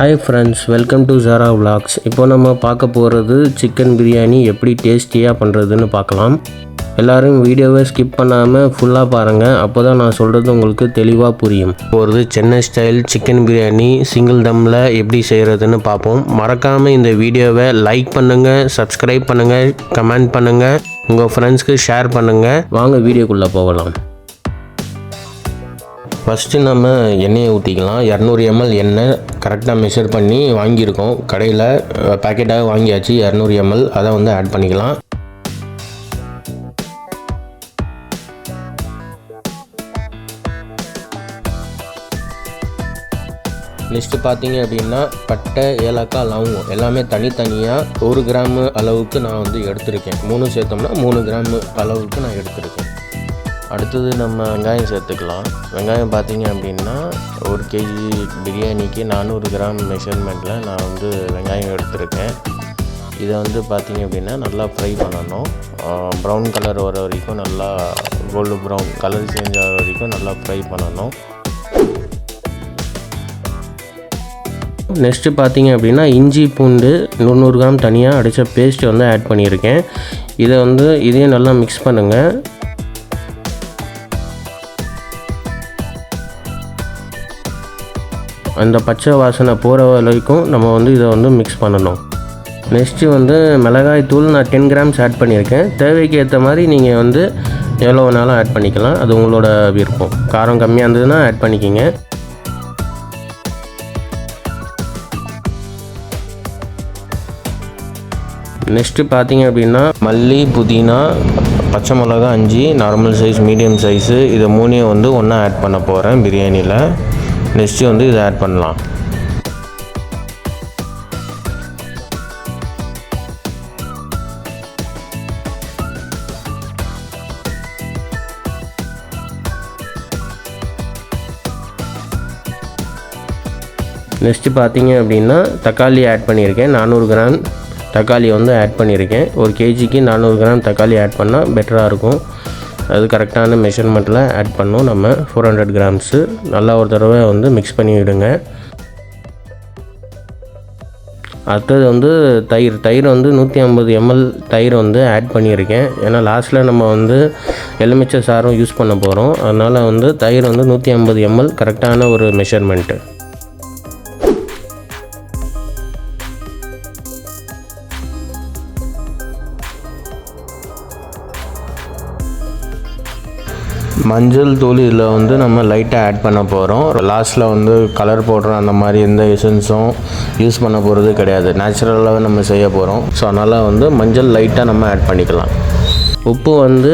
Hi friends, welcome to Jara vlogs. இப்போ நம்ம பார்க்க போகிறது சிக்கன் பிரியாணி எப்படி டேஸ்டியாக பண்ணுறதுன்னு பார்க்கலாம். எல்லோரும் வீடியோவை ஸ்கிப் பண்ணாமல் ஃபுல்லாக பாருங்கள், அப்போ தான் நான் சொல்கிறது உங்களுக்கு தெளிவாக புரியும். ஒரு Chennai style chicken biryani single தம்மில் எப்படி செய்கிறதுன்னு பார்ப்போம். மறக்காமல் இந்த வீடியோவை லைக் பண்ணுங்கள், சப்ஸ்கிரைப் பண்ணுங்கள், கமெண்ட் பண்ணுங்கள், உங்கள் ஃப்ரெண்ட்ஸ்க்கு ஷேர் பண்ணுங்கள். வாங்க வீடியோக்குள்ளே போகலாம். ஃபஸ்ட்டு நம்ம எண்ணெயை ஊற்றிக்கலாம். 200 ml எண்ணெய் கரெக்டாக மெஷர் பண்ணி வாங்கியிருக்கோம். கடையில் பேக்கெட்டாக வாங்கியாச்சு 200 ml. அதை வந்து ஆட் பண்ணிக்கலாம். நெக்ஸ்ட்டு பார்த்தீங்க அப்படின்னா பட்டை, ஏலக்காய், லவங்கம் எல்லாமே தனித்தனியாக 1 கிராம் அளவுக்கு நான் வந்து எடுத்திருக்கேன். 3 சேர்த்தோம்னா 3 கிராம் அளவுக்கு நான் எடுத்திருக்கேன். அடுத்தது நம்ம வெங்காயம் சேர்த்துக்கலாம். வெங்காயம் பார்த்தீங்க அப்படின்னா 1 kg பிரியாணிக்கு 400 கிராம் மெஷர்மெண்ட்டில் நான் வந்து வெங்காயம் எடுத்திருக்கேன். இதை வந்து பார்த்தீங்க அப்படின்னா நல்லா ஃப்ரை பண்ணணும். ப்ரௌன் கலர் வர வரைக்கும், நல்லா கோல்டு ப்ரௌன் கலர் சேஞ்ச் ஆகிற வரைக்கும் நல்லா ஃப்ரை பண்ணணும். நெக்ஸ்ட்டு பார்த்தீங்க அப்படின்னா இஞ்சி பூண்டு 200 கிராம் தனியாக அடித்த பேஸ்ட் வந்து ஆட் பண்ணியிருக்கேன். இதை வந்து இதையும் நல்லா மிக்ஸ் பண்ணுங்கள். அந்த பச்சை வாசனை போகிற வரைக்கும் நம்ம வந்து இதை வந்து மிக்ஸ் பண்ணணும். நெக்ஸ்ட்டு வந்து மிளகாய் தூள் நான் 10 கிராம்ஸ் ஆட் பண்ணியிருக்கேன். தேவைக்கு ஏற்ற மாதிரி நீங்கள் வந்து எவ்வளோ வேணாலும் ஆட் பண்ணிக்கலாம், அது உங்களோட விருப்பம். காரம் கம்மியாக இருந்ததுன்னா ஆட் பண்ணிக்கிங்க. நெக்ஸ்ட்டு பார்த்தீங்க அப்படின்னா மல்லி, புதினா, பச்சை மிளகா 5, நார்மல் சைஸ், மீடியம் சைஸு, இதை 3 வந்து ஒன்றா ஆட் பண்ண போகிறேன் பிரியாணியில். நெக்ஸ்ட்டு வந்து இதை ஆட் பண்ணலாம். நெக்ஸ்ட்டு பார்த்தீங்க அப்படின்னா தக்காளி ஆட் பண்ணியிருக்கேன். 400 கிராம் தக்காளி வந்து ஆட் பண்ணியிருக்கேன். 1 kgக்கு 400 கிராம் தக்காளி ஆட் பண்ணால் பெட்டராக இருக்கும். அது கரெக்டான மெஷர்மெண்ட்டில் ஆட் பண்ணோம். நம்ம 400 கிராம்ஸு நல்லா ஒரு தடவை வந்து மிக்ஸ் பண்ணி விடுங்க. அடுத்தது வந்து தயிர் வந்து 150 ml தயிர் வந்து ஆட் பண்ணியிருக்கேன். ஏன்னா லாஸ்ட்டில் நம்ம வந்து எலுமிச்சை சாறும் யூஸ் பண்ண போகிறோம். அதனால் வந்து தயிர் வந்து 150 ml கரெக்டான ஒரு மெஷர்மெண்ட்டு. மஞ்சள் தூள் இதில் வந்து நம்ம லைட்டாக ஆட் பண்ண போகிறோம். லாஸ்ட்டில் வந்து கலர் பவுடர் அந்த மாதிரி எந்த எசன்ஸும் யூஸ் பண்ண போகிறது கிடையாது. நேச்சுரலாகவே நம்ம செய்ய போகிறோம். ஸோ அதனால் வந்து மஞ்சள் லைட்டாக நம்ம ஆட் பண்ணிக்கலாம். உப்பு வந்து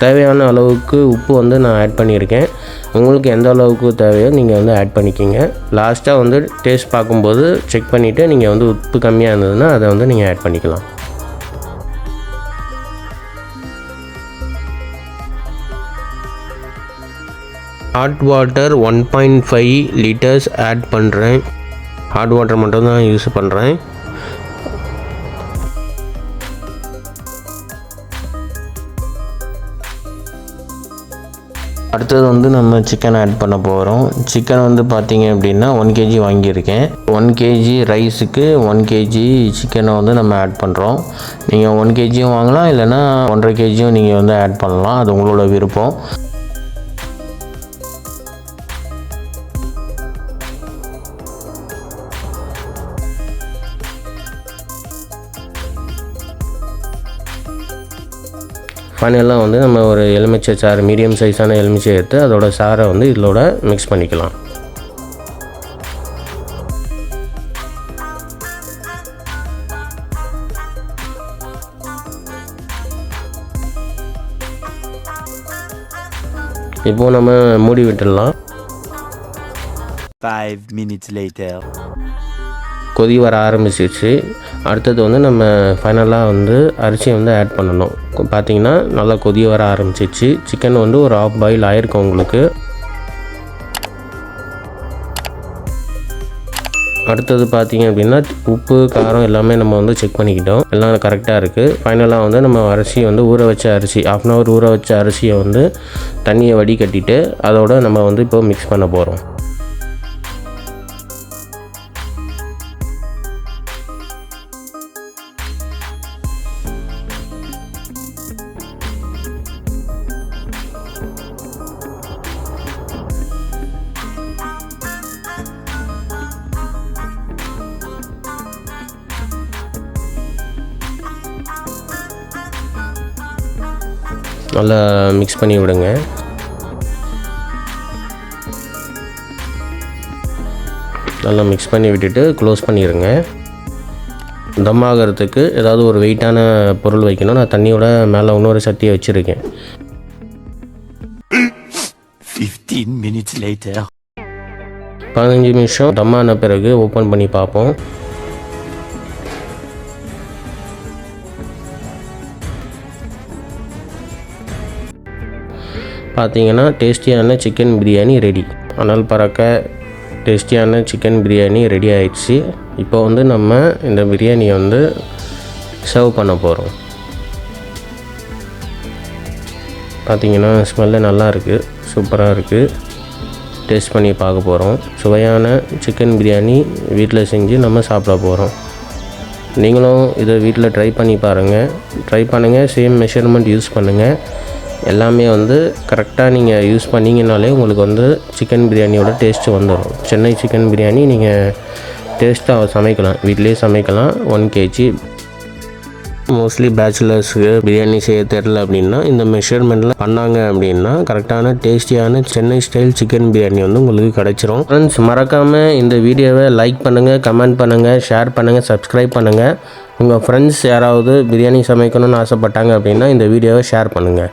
தேவையான அளவுக்கு உப்பு வந்து நான் ஆட் பண்ணியிருக்கேன். உங்களுக்கு எந்த அளவுக்கு தேவையோ நீங்கள் வந்து ஆட் பண்ணிக்கிங்க. லாஸ்ட்டாக வந்து டேஸ்ட் பார்க்கும்போது செக் பண்ணிவிட்டு நீங்கள் வந்து உப்பு கம்மியாக இருந்ததுன்னா அதை வந்து நீங்கள் ஆட் பண்ணிக்கலாம். ஹாட் வாட்டர் 1.5 லிட்டர்ஸ் ஆட் பண்ணுறேன். ஹாட் வாட்டர் மட்டும் தான் யூஸ் பண்ணுறேன். அடுத்தது வந்து நம்ம சிக்கன் ஆட் பண்ண போகிறோம். சிக்கன் வந்து பார்த்தீங்க அப்படின்னா 1 kg வாங்கியிருக்கேன். 1 kg ரைஸுக்கு 1 kg சிக்கனை வந்து நம்ம ஆட் பண்ணுறோம். நீங்கள் 1 kgயும் வாங்கலாம், இல்லைன்னா 1.5 kgயும் நீங்கள் வந்து ஆட் பண்ணலாம், அது உங்களோட விருப்பம். ஃபைனலாக வந்து நம்ம ஒரு எலுமிச்சை சாறு, மீடியம் சைஸான எலுமிச்சை எடுத்து அதோட சாறை வந்து இதோட மிக்ஸ் பண்ணிக்கலாம். இப்போ நம்ம மூடி விட்டுடலாம். 5 minutes later. கொதி வர ஆரம்பிச்சிச்சு. அடுத்தது வந்து நம்ம ஃபைனலாக வந்து அரிசியை வந்து ஆட் பண்ணணும். பார்த்தீங்கன்னா நல்லா கொதி வர ஆரம்பிச்சிச்சு. சிக்கன் வந்து ஒரு ½ பாயில் ஆகிருக்கும் உங்களுக்கு. அடுத்தது பார்த்தீங்க அப்படின்னா உப்பு, காரம் எல்லாமே நம்ம வந்து செக் பண்ணிக்கிட்டோம். எல்லாம் கரெக்டாக இருக்குது. ஃபைனலாக வந்து நம்ம அரிசி வந்து ஊற வச்ச அரிசி, 1/2 hour ஊற வச்ச அரிசியை வந்து தண்ணியை வடிகட்டிட்டு அதோட நம்ம வந்து இப்போ மிக்ஸ் பண்ண போகிறோம். நல்லா மிக்ஸ் பண்ணி விடுங்க. நல்லா மிக்ஸ் பண்ணி விட்டுட்டு க்ளோஸ் பண்ணிடுங்க. தம் ஆகிறதுக்கு ஏதாவது ஒரு வெயிட்டான பொருள் வைக்கணும். நான் தண்ணியோட மேலே இன்னொரு சட்டியை வச்சுருக்கேன். 15 minutes later. 15 நிமிஷம் தம் ஆன பிறகு ஓப்பன் பண்ணி பார்ப்போம். பார்த்தீங்கன்னா டேஸ்டியான சிக்கன் பிரியாணி ரெடி. அனல் பறக்க டேஸ்டியான சிக்கன் பிரியாணி ரெடி ஆயிடுச்சு. இப்போ வந்து நம்ம இந்த பிரியாணியை வந்து சர்வ் பண்ண போகிறோம். பார்த்தீங்கன்னா ஸ்மெல்லு நல்லா இருக்குது, சூப்பராக இருக்குது. டேஸ்ட் பண்ணி பார்க்க போகிறோம். சுவையான சிக்கன் பிரியாணி வீட்டில் செஞ்சு நம்ம சாப்பிட போகிறோம். நீங்களும் இதை வீட்டில் ட்ரை பண்ணி பாருங்கள். ட்ரை பண்ணுங்கள். சேம் மெஷர்மெண்ட் யூஸ் பண்ணுங்கள். எல்லாமே வந்து கரெக்டாக நீங்கள் யூஸ் பண்ணிங்கனாலே உங்களுக்கு வந்து சிக்கன் பிரியாணியோட டேஸ்ட்டு வந்துடும். சென்னை சிக்கன் பிரியாணி நீங்கள் டேஸ்ட்டாக சமைக்கலாம், வீட்டிலே சமைக்கலாம். 1 kg. மோஸ்ட்லி பேச்சுலர்ஸுக்கு பிரியாணி செய்ய தெரில அப்படின்னா இந்த மெஷர்மெண்ட்டில் பண்ணாங்க அப்படின்னா கரெக்டான டேஸ்டியான சென்னை ஸ்டைல் சிக்கன் பிரியாணி வந்து உங்களுக்கு கிடச்சிரும். ஃப்ரெண்ட்ஸ், மறக்காமல் இந்த வீடியோவை லைக் பண்ணுங்கள், கமெண்ட் பண்ணுங்கள், ஷேர் பண்ணுங்கள், சப்ஸ்கிரைப் பண்ணுங்கள். உங்கள் ஃப்ரெண்ட்ஸ் யாராவது பிரியாணி சமைக்கணும்னு ஆசைப்பட்டாங்க அப்படின்னா இந்த வீடியோவை ஷேர் பண்ணுங்கள்.